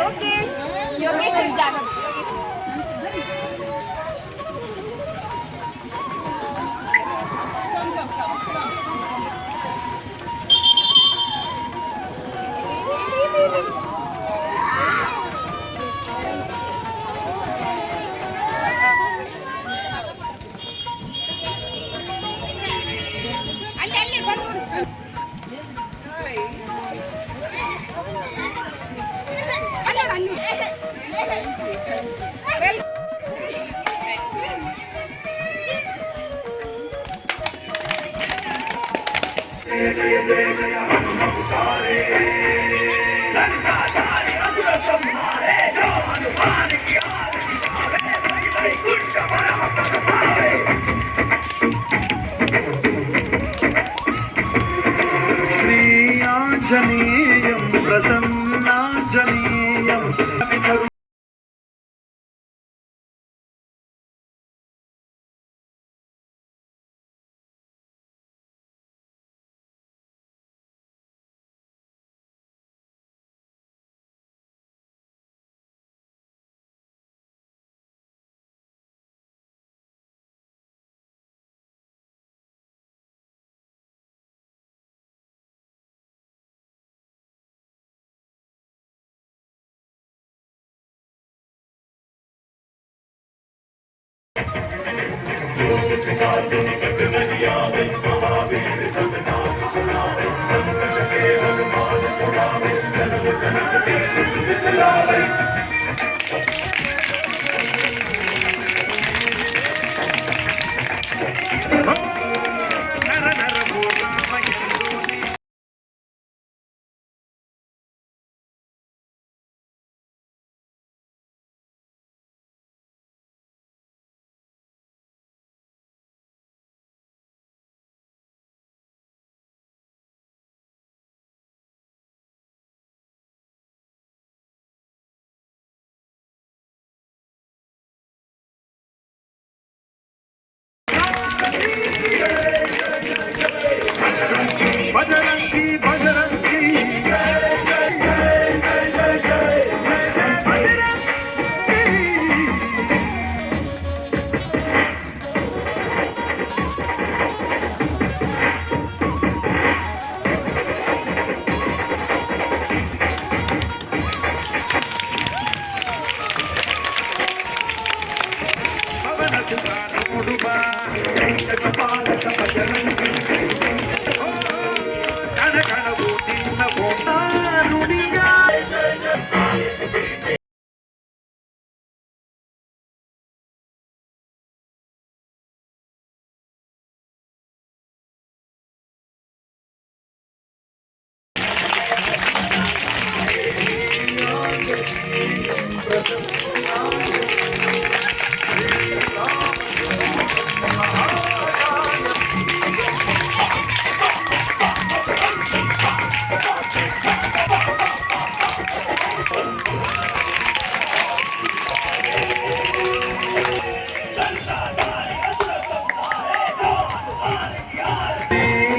ಯೋಗೇಶ್ ಯೋಗೇಶ್ ಜಾಗ श्रीआञ्जनेयं प्रसन्नाञ्जनेयं बजरंगी बजरंगी पवन सुतार मुडुबा पालक बजरंगी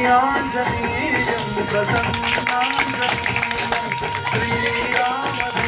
आञ्जनेयं प्रसन्नाञ्जनेयं श्रीरामदूतं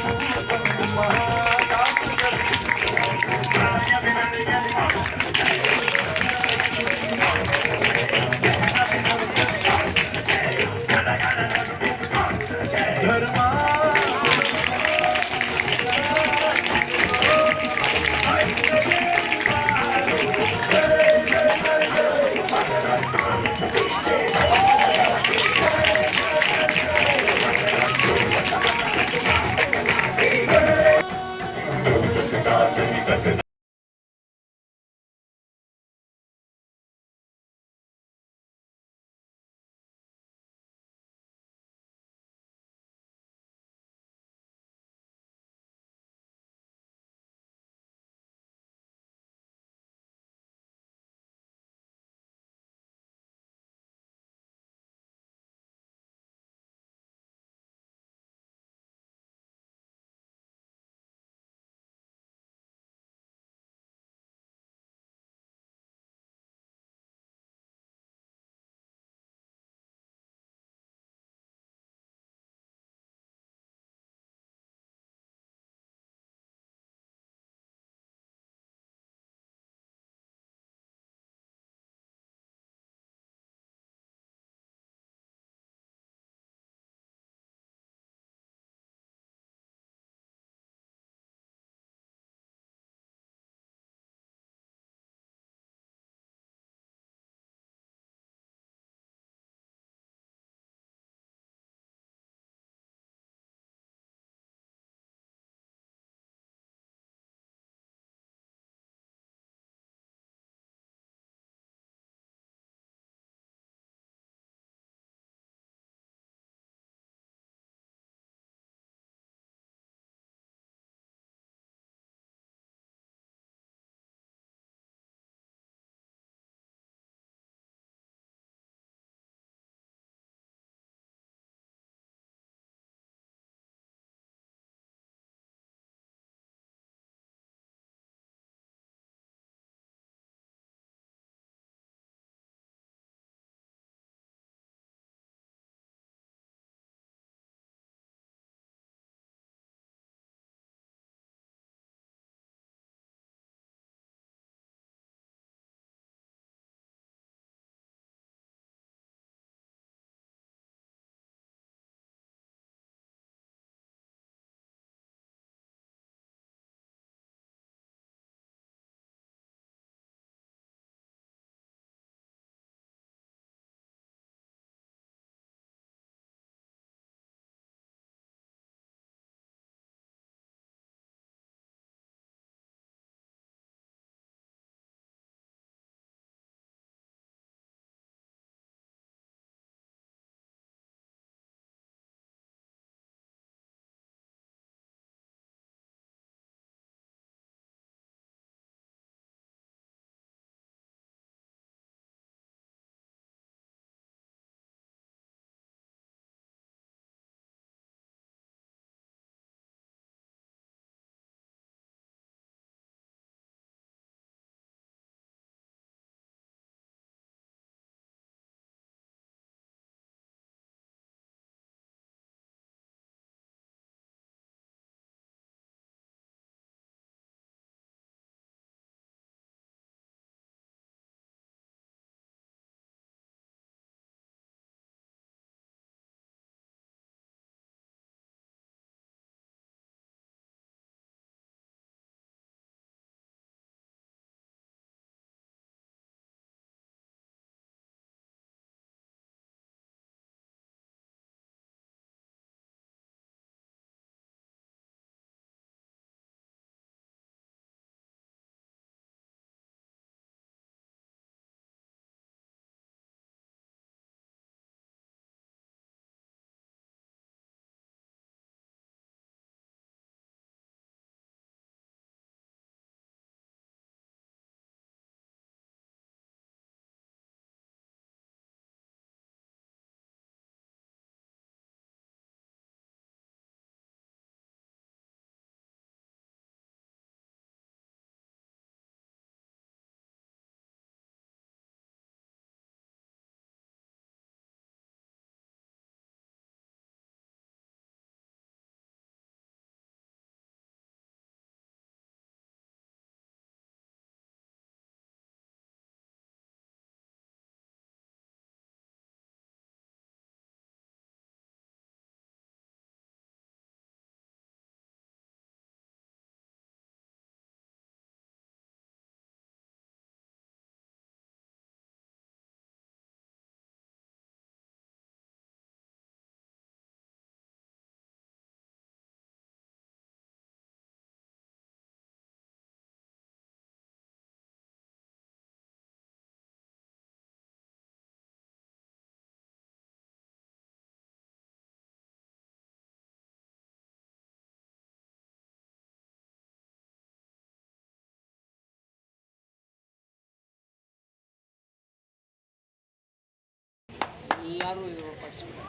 ಎಲ್ಲರೂ ಇದು ಪಾರ್ಟಿಸಿಪೇಟ್.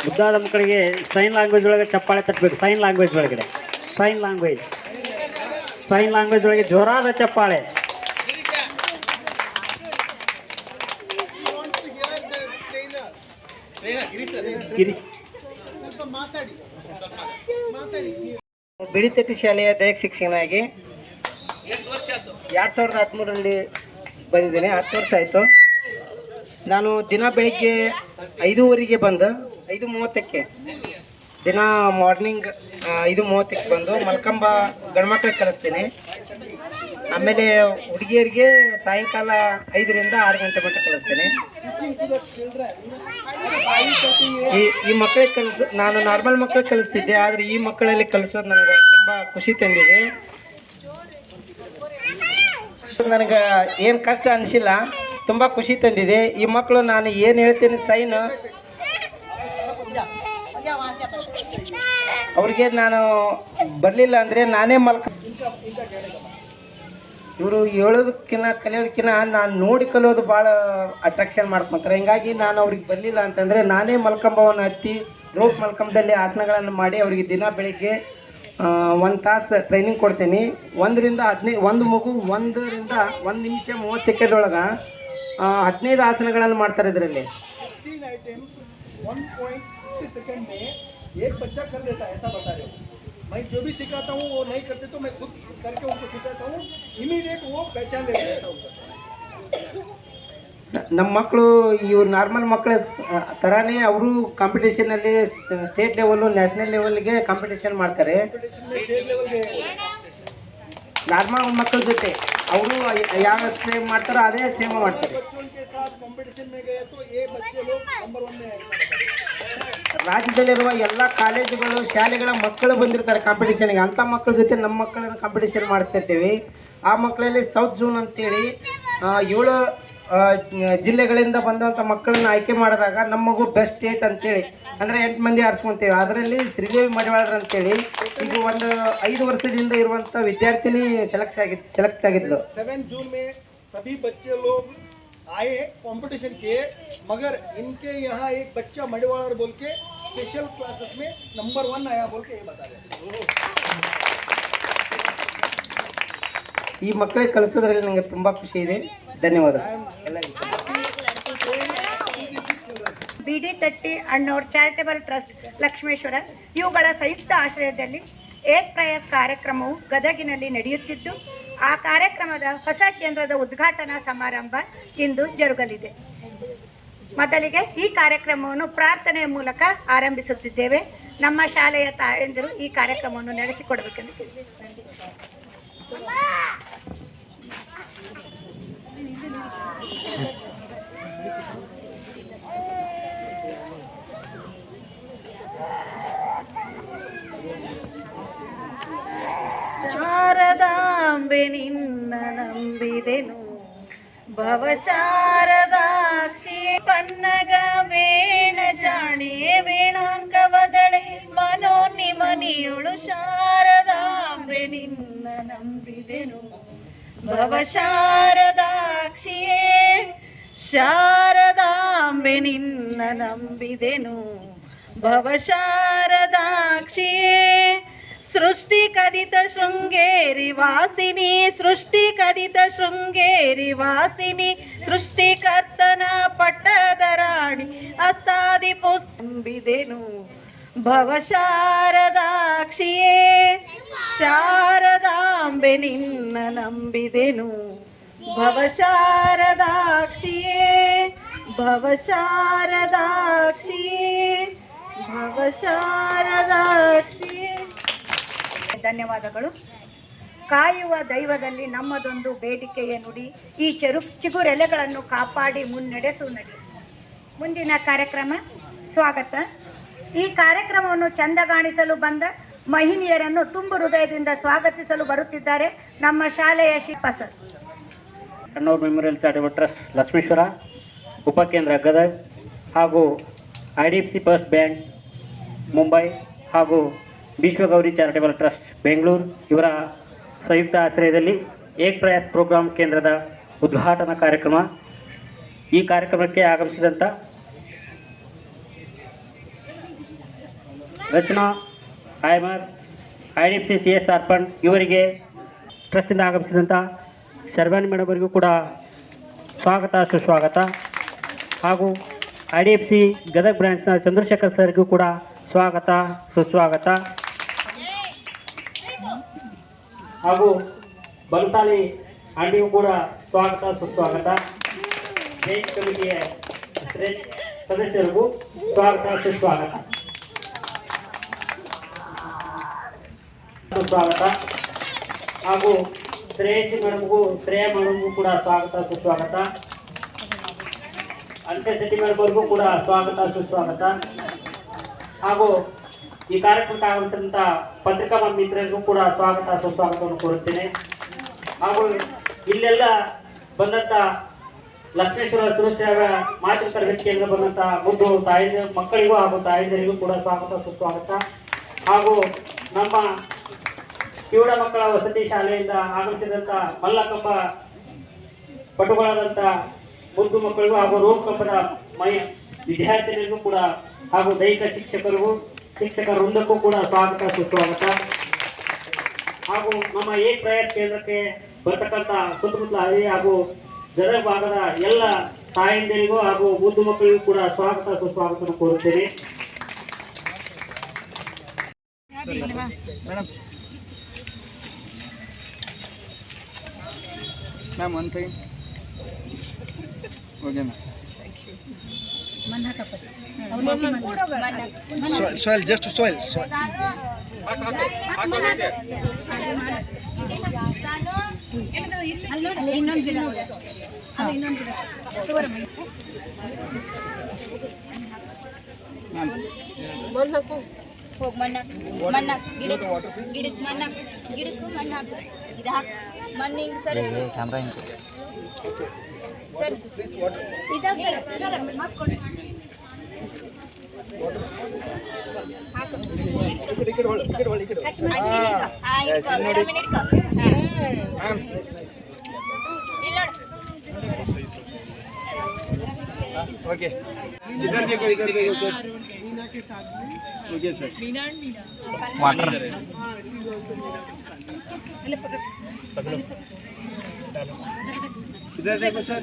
ಮುದ್ದಾದ ಮಕ್ಕಳಿಗೆ ಸೈನ್ ಲ್ಯಾಂಗ್ವೇಜ್ ಒಳಗೆ ಚಪ್ಪಾಳೆ ತಟ್ಟಬೇಕು. ಸೈನ್ ಲ್ಯಾಂಗ್ವೇಜ್ ಒಳಗಡೆ ಸೈನ್ ಲ್ಯಾಂಗ್ವೇಜ್ ಒಳಗೆ ಜೋರಾದ ಚಪ್ಪಾಳೆ. ಬಿಳಿತಟ್ಟಿ ಶಾಲೆಯ ದೈಹಿಕ ಶಿಕ್ಷಕನಾಗಿ 2013ರಲ್ಲಿ ಬಂದಿದ್ದೇನೆ. 10 ವರ್ಷ ಆಯಿತು. ನಾನು ದಿನ ಬೆಳಿಗ್ಗೆ 5:30ಗೆ ಬಂದು 5:30ಕ್ಕೆ ದಿನ ಮಾರ್ನಿಂಗ್ 5:30ಕ್ಕೆ ಬಂದು ಮಲ್ಕಂಬ ಗಂಡ್ಮಕ್ಳಿಗೆ ಕಲಿಸ್ತೀನಿ. ಆಮೇಲೆ ಹುಡುಗಿಯರಿಗೆ ಸಾಯಂಕಾಲ 5ರಿಂದ 6 ಗಂಟೆ ಮಟ್ಟ ಕಲಿಸ್ತೇನೆ. ಈ ಮಕ್ಕಳಿಗೆ ನಾನು ನಾರ್ಮಲ್ ಮಕ್ಕಳಿಗೆ ಕಲಿಸ್ತಿದ್ದೆ, ಆದರೆ ಈ ಮಕ್ಕಳಲ್ಲಿ ಕಲಿಸೋದು ನನಗೆ ತುಂಬ ಖುಷಿ ತಂದಿದೆ. ನನಗೆ ಏನು ಕಷ್ಟ ಅನಿಸಿಲ್ಲ, ತುಂಬ ಖುಷಿ ತಂದಿದೆ. ಈ ಮಕ್ಕಳು ನಾನು ಏನು ಹೇಳ್ತೀನಿ ಸೈನ್ ಅವ್ರಿಗೆ ನಾನು ಬರಲಿಲ್ಲ ಅಂದರೆ ನಾನೇ ಇವರು ಹೇಳೋದಕ್ಕಿಂತ ಕಲಿಯೋದಕ್ಕಿಂತ ನಾನು ನೋಡಿ ಕಲಿಯೋದು ಭಾಳ ಅಟ್ರಾಕ್ಷನ್ ಮಾಡ್ಕೊತಾರೆ. ಹಿಂಗಾಗಿ ನಾನು ಅವ್ರಿಗೆ ಬರಲಿಲ್ಲ ಅಂತಂದರೆ ನಾನೇ ಮಲ್ಕಂಬವನ್ನು ಹತ್ತಿ ರೋಪ್ ಮಲ್ಕಂಬದಲ್ಲಿ ಆಸನಗಳನ್ನು ಮಾಡಿ ಅವರಿಗೆ ದಿನ ಬೆಳಿಗ್ಗೆ 1 ತಾಸು ಟ್ರೈನಿಂಗ್ ಕೊಡ್ತೀನಿ. 1ರಿಂದ 15 ಒಂದು ಮಗು 1ರಿಂದ 1 ನಿಮಿಷ 30 ಸೆಕೆಂಡ್ ಒಳಗೆ 15 ಆಸನಗಳನ್ನು ಮಾಡ್ತಾರೆ. ಇದರಲ್ಲಿ 15 आइटम्स 1.50 सेकंड में एक बच्चा कर देता है, ऐसा बता रहे हो. मैं जो भी सिखाता हूँ वो नहीं करते तो मैं खुद करके उनको सिखाता हूँ. इमीडिएट वो पहचान लेते हैं, ऐसा होता है. ನಮ್ಮ ಮಕ್ಕಳು ಇವ್ರು ನಾರ್ಮಲ್ ಮಕ್ಕಳ ಥರನೇ ಅವರು ಕಾಂಪಿಟೇಷನಲ್ಲಿ ಸ್ಟೇಟ್ ಲೆವೆಲ್ಲು ನ್ಯಾಷನಲ್ ಲೆವೆಲ್ಗೆ ಕಾಂಪಿಟೇಷನ್ ಮಾಡ್ತಾರೆ. स्टेट लेवल के ನಾರ್ಮಲ್ ಮಕ್ಕಳ ಜೊತೆ ಅವರು ಯಾವ ಸೇಮ್ ಮಾಡ್ತಾರೋ ಅದೇ ಸೇಮ್ ಮಾಡ್ತಾರೆ. बच्चों के साथ कंपटीशन में गए तो ये बच्चे लोग नंबर 1 में आए. ರಾಜ್ಯದಲ್ಲಿರುವ ಎಲ್ಲ ಕಾಲೇಜುಗಳು ಶಾಲೆಗಳ ಮಕ್ಕಳು ಬಂದಿರ್ತಾರೆ ಕಾಂಪಿಟೇಷನ್ಗೆ. ಅಂಥ ಮಕ್ಕಳ ಜೊತೆ ನಮ್ಮ ಮಕ್ಕಳನ್ನ ಕಾಂಪಿಟೇಷನ್ ಮಾಡ್ತಿರ್ತೀವಿ. ಆ ಮಕ್ಕಳಲ್ಲಿ ಸೌತ್ ಝೋನ್ ಅಂತೇಳಿ 7 ಜಿಲ್ಲೆಗಳಿಂದ ಬಂದಂಥ ಮಕ್ಕಳನ್ನ ಆಯ್ಕೆ ಮಾಡಿದಾಗ ನಮ್ಮ ಮಗು ಬೆಸ್ಟ್ ಸ್ಟೇಟ್ ಅಂತೇಳಿ ಅಂದರೆ 8 ಮಂದಿ ಆರಿಸ್ಕೊತೀವಿ. ಅದರಲ್ಲಿ ಶ್ರೀದೇವಿ ಮಡಿವಾಳರು ಅಂತೇಳಿ ಈಗ ಒಂದು 5 ವರ್ಷದಿಂದ ಇರುವಂಥ ವಿದ್ಯಾರ್ಥಿನಿ ಸೆಲೆಕ್ಟ್ ಆಗಿದ್ಲು. 7 जून में सभी बच्चे लोग आए कंपटीशन के, मगर इनके यहाँ एक बच्चा मडिवाड़र बोल के स्पेशल क्लासेस में नंबर 1 आया बोल के ये बता रहे. ಈ ಮಕ್ಕಳಿಗೆ ಕಲಿಸೋದ್ರಲ್ಲಿ ನನಗೆ ತುಂಬ ಖುಷಿ ಇದೆ. ಧನ್ಯವಾದ ಎಲ್ಲರಿಗೂ. ಬಿಡಿ ತಟ್ಟಿ ಅಣ್ಣವ್ರ ಚಾರಿಟೇಬಲ್ ಟ್ರಸ್ಟ್ ಲಕ್ಷ್ಮೇಶ್ವರ ಇವುಗಳ ಸಂಯುಕ್ತ ಆಶ್ರಯದಲ್ಲಿ ಏಕ್ ಪ್ರಯಾಸ್ ಕಾರ್ಯಕ್ರಮವು ಗದಗಿನಲ್ಲಿ ನಡೆಯುತ್ತಿದ್ದು, ಆ ಕಾರ್ಯಕ್ರಮದ ಹೊಸ ಕೇಂದ್ರದ ಉದ್ಘಾಟನಾ ಸಮಾರಂಭ ಇಂದು ಜರುಗಲಿದೆ. ಮೊದಲಿಗೆ ಈ ಕಾರ್ಯಕ್ರಮವನ್ನು ಪ್ರಾರ್ಥನೆಯ ಮೂಲಕ ಆರಂಭಿಸುತ್ತಿದ್ದೇವೆ. ನಮ್ಮ ಶಾಲೆಯ ತಾಯಂದಿರು ಈ ಕಾರ್ಯಕ್ರಮವನ್ನು ನಡೆಸಿಕೊಡಬೇಕೆಂದು ತಿಳಿಸಿದ್ದಾರೆ. ಶಾರದಾಂಬೆ ನಿನ್ನ ನಂಬಿದೆನು, ಭವಶಾರದಾಕ್ಷಿ ಪನ್ನಗ ವೇಣ ಜಾಣೆ ವೇಣಾಂಕವದಳೆ ಮನೋನ್ನಿಮನಿಯೊಳು ಶಾರದಾಂಬೆ ನಿನ್ನ ನಂಬಿದೆನು, ಭವಶಾರದಾಕ್ಷಿಯೇ ಶಾರದಾಂಬೆ ನಿನ್ನ ನಂಬಿದೆನು, ಭವಶಾರದಾಕ್ಷಿಯೇ ಸೃಷ್ಟಿ ಕದಿತ ಶೃಂಗೇರಿ ವಾಸಿನಿ, ಸೃಷ್ಟಿ ಕದಿತ ಶೃಂಗೇರಿ ವಾಸಿನಿ, ಸೃಷ್ಟಿಕರ್ತನ ಪಟ್ಟದ ರಾಣಿ ಅಸ್ತಾದಿ ಪುಸ್ತಂಬಿದೆನು, ಭವಶಾರದಾಕ್ಷಿಯೇ ಶಾರದಾಂಬೆ ನಿನ್ನ ನಂಬಿದೆನು, ಭವಶಾರದಾಕ್ಷಿಯೇ ಭವಶಾರದಾಕ್ಷಿಯೇ ಭವಶಾರದಾಕ್ಷಿಯೇ. ಧನ್ಯವಾದಗಳು. ಕಾಯುವ ದೈವದಲ್ಲಿ ನಮ್ಮದೊಂದು ಬೇಡಿಕೆಯ ನುಡಿ, ಈ ಚಿಗುರೆಲೆಗಳನ್ನು ಕಾಪಾಡಿ ಮುನ್ನಡೆಸು ನಡಿ. ಮುಂದಿನ ಕಾರ್ಯಕ್ರಮ ಸ್ವಾಗತ. ಈ ಕಾರ್ಯಕ್ರಮವನ್ನು ಚಂದಗಾಣಿಸಲು ಬಂದ ಮಹಿಳೆಯರನ್ನು ತುಂಬು ಹೃದಯದಿಂದ ಸ್ವಾಗತಿಸಲು ಬರುತ್ತಿದ್ದಾರೆ ನಮ್ಮ ಶಾಲೆಯ ಶಿಕ್ಷಕರು. ಅಣ್ಣವ್ರ ಮೆಮೋರಿಯಲ್ ಚಾರಿಟೇಬಲ್ ಟ್ರಸ್ಟ್ ಲಕ್ಷ್ಮೇಶ್ವರ ಉಪಕೇಂದ್ರ ಗದಗ್ ಹಾಗೂ IDFC ಫಸ್ಟ್ ಬ್ಯಾಂಕ್ ಮುಂಬೈ ಹಾಗೂ ವಿಶ್ವಗೌರಿ ಚಾರಿಟೇಬಲ್ ಟ್ರಸ್ಟ್ ಬೆಂಗಳೂರು ಇವರ ಸಂಯುಕ್ತ ಆಶ್ರಯದಲ್ಲಿ ಏಕ್ ಪ್ರಯಾಸ್ ಪ್ರೋಗ್ರಾಂ ಕೇಂದ್ರದ ಉದ್ಘಾಟನಾ ಕಾರ್ಯಕ್ರಮ. ಈ ಕಾರ್ಯಕ್ರಮಕ್ಕೆ ಆಗಮಿಸಿದಂಥ ರಚನಾ ಅಹಮದ್, IDFC CSR ಫಂಡ್ ಇವರಿಗೆ ಟ್ರಸ್ಟಿಂದ ಆಗಮಿಸಿದಂಥ ಶರ್ವಾನಿ ಮೇಡಮ್ ಅವರಿಗೂ ಕೂಡ ಸ್ವಾಗತ ಸುಸ್ವಾಗತ. ಹಾಗೂ IDFC ಗದಗ್ ಬ್ರಾಂಚ್ನ ಚಂದ್ರಶೇಖರ್ ಸರ್ಗೂ ಕೂಡ ಸ್ವಾಗತ ಸುಸ್ವಾಗತ. ಹಾಗೂ ಬಲಸಾಲಿ ಆಂಟಿಗೂ ಕೂಡ ಸ್ವಾಗತ ಸುಸ್ವಾಗತ. ಜೈನ್ ಕಮಿಟಿಯ ಸದಸ್ಯರಿಗೂ ಸ್ವಾಗತ ಸುಸ್ವಾಗತ. ಹಾಗೂ ಶ್ರೇಯಸಿ ಮೇಡಮ್ಗೂ ಕೂಡ ಸ್ವಾಗತ ಸುಸ್ವಾಗತ. ಅಂಚೆ ಸಿಟಿ ಮೇಡಮ್ವರೆಗೂ ಕೂಡ ಸ್ವಾಗತ ಸುಸ್ವಾಗತ. ಹಾಗೂ ಈ ಕಾರ್ಯಕ್ರಮಕ್ಕೆ ಆಗಮಿಸಿದಂಥ ಪತ್ರಿಕಾ ಮಿತ್ರರಿಗೂ ಕೂಡ ಸ್ವಾಗತ ಸುಸ್ವಾಗತವನ್ನು ಕೋರುತ್ತೇನೆ. ಹಾಗೂ ಇಲ್ಲೆಲ್ಲ ಬಂದಂಥ ಲಕ್ಷ್ಮೇಶ್ವರ ಸುರಕ್ಷಾ ಮಾತೃ ತರಗತಿಯಿಂದ ಬಂದಂಥ ಮುದ್ದು ಮಕ್ಕಳಿಗೂ ಹಾಗೂ ತಾಯಂದಿರಿಗೂ ಕೂಡ ಸ್ವಾಗತ ಸುಸ್ವಾಗತ. ಹಾಗೂ ನಮ್ಮ ಕಿವುಡ ಮಕ್ಕಳ ವಸತಿ ಶಾಲೆಯಿಂದ ಆಗಮಿಸಿದಂಥ ಮಲ್ಲಕಂಬ ಪಟುಗಳಾದಂಥ ಮುದ್ದು ಮಕ್ಕಳಿಗೂ ಹಾಗೂ ರೋಗಕಂಬದ ವಿದ್ಯಾರ್ಥಿನಿಗೂ ಕೂಡ ಹಾಗೂ ದೈಹಿಕ ಶಿಕ್ಷಕ ವೃಂದಕ್ಕೂ ಕೂಡ ಸ್ವಾಗತ ಸುಸ್ವಾಗತ. ಹಾಗೂ ನಮ್ಮ ಏಕ್ ಪ್ರಯತ್ನ ಕೇಂದ್ರಕ್ಕೆ ಬರ್ತಕ್ಕಂಥ ಸುತ್ತಮುತ್ತಲ ಹಳ್ಳಿ ಹಾಗೂ ಗದಗ ಭಾಗದ ಎಲ್ಲ ತಾಯಂದಿರಿಗೂ ಹಾಗೂ ಮುದ್ದು ಮಕ್ಕಳಿಗೂ ಕೂಡ ಸ್ವಾಗತ ಸುಸ್ವಾಗತ ಕೋರುತ್ತೇನೆ. ಮ್ಯಾಮ್ ಒಂದು second. Okay ma'am. Soil, just soil. ಇನ್ನೊಂದು ಗಿಡ ಹೋಗಿ ಮಣ್ಣು ಗಿಡಕ್ಕೆ ಮಣ್ಣು ಹಾಕು. ಇದು ಹಾಕು ಮಣ್ಣು ಹಿಂಗೆ ಸರಿ ओके इधर देखो सर. Okay sir. वाटर इधर देखो sir.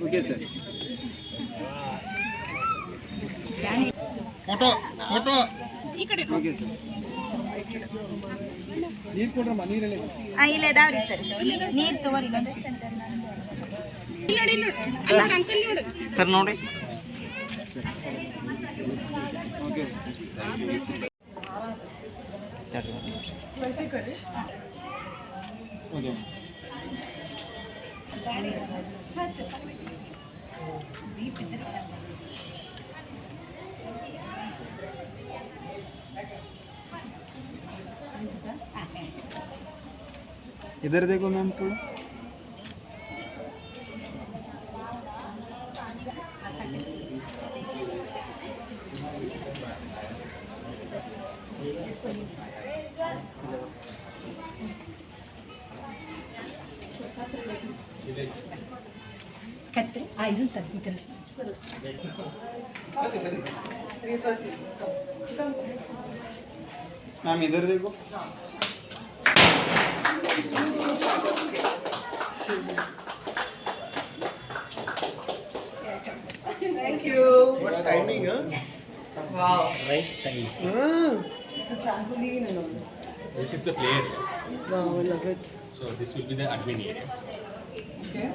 Okay sir. Photo okay sir. ನೀರು ಕೊಡ್ರಮ್ಮ ನೀರಲ್ಲಿ. ಇಲ್ಲ ಇದಾವ್ರಿ ಸರ್ ನೀರು ತಗೋರಿ ಸರ್ ನೋಡಿ. Okay sir. ಓಕೆ इधर देखो मैम थोड़ा. ಕತ್ರಿ ಇದು ತೆಗಿತಾರೆ मैम इधर देखो. Thank you. What timing, huh? Wow. Right time. It's a trampoline and all. This is the play area. Wow, I love it. So this will be the admin area. Okay.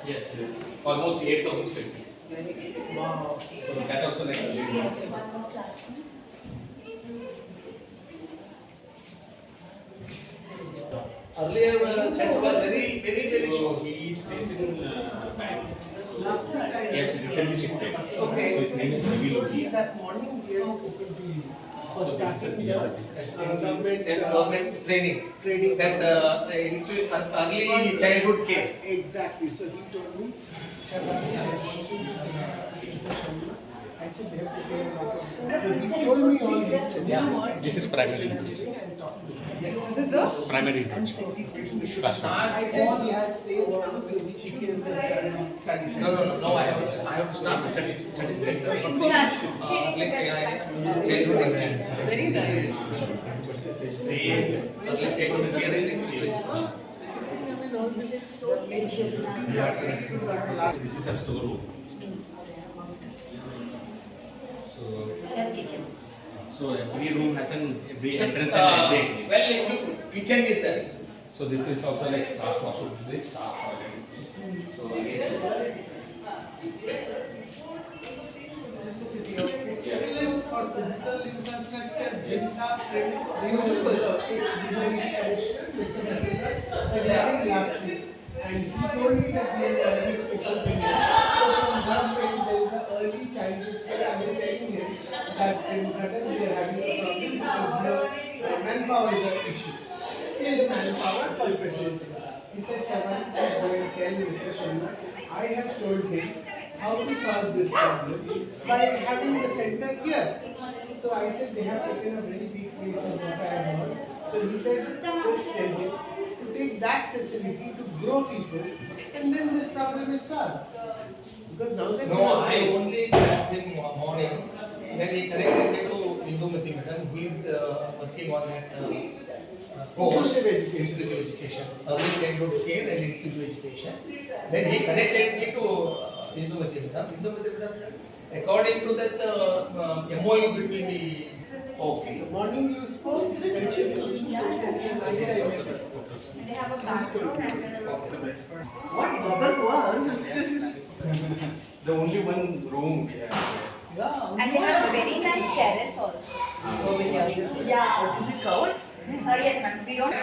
Yes, yes. Almost 8,000 square feet. Wow. So that also like a big one. Earlier, center was very So he stays in bank. Yes, recently shifted. Okay. So his name is Ravi Lokia. that morning we had spoken to you for So this is starting the here. government training that into early childhood care. Exactly. So he told me, Shabani, I want you to I said they have to pay a lot of money. So he told me all this. This is primary education. This is a Primary education. Classroom. I said he has space now, so he can study. No, I have to start the studies center from childhood care. Very nice. Early childhood care in This is a storeroom. So So every room has every entrance and every exit. Well, kitchen is there. So this is also like staff washroom, this is staff toilet. So again, For physical infrastructure, these are beautiful. It's design last week. And he told me that there is already special training. So from that point, there is an early childhood care understanding here that in certain we are having a problem because the manpower is an issue. Skilled manpower for special. He said, Shaban, please go and tell Mr. Sharma. I have told him how to solve this problem by having the center here. So I said they have taken a very big place of what I have heard. So he said, just tell him to take that facility to grow people and then this problem is solved. Because now that No, I only met him morning. Then he connected me to Indumati madam. He is working on that course. Inclusive education. Inclusive education. Early childhood care and inclusive education. Then he connected me to Indumati madam. Indumati madam, according to that MOU between the The morning you spoke, What bubble was? the only one room we have. And they have a very nice terrace also over here. Yeah. Is it covered? Yes, ma'am. We don't.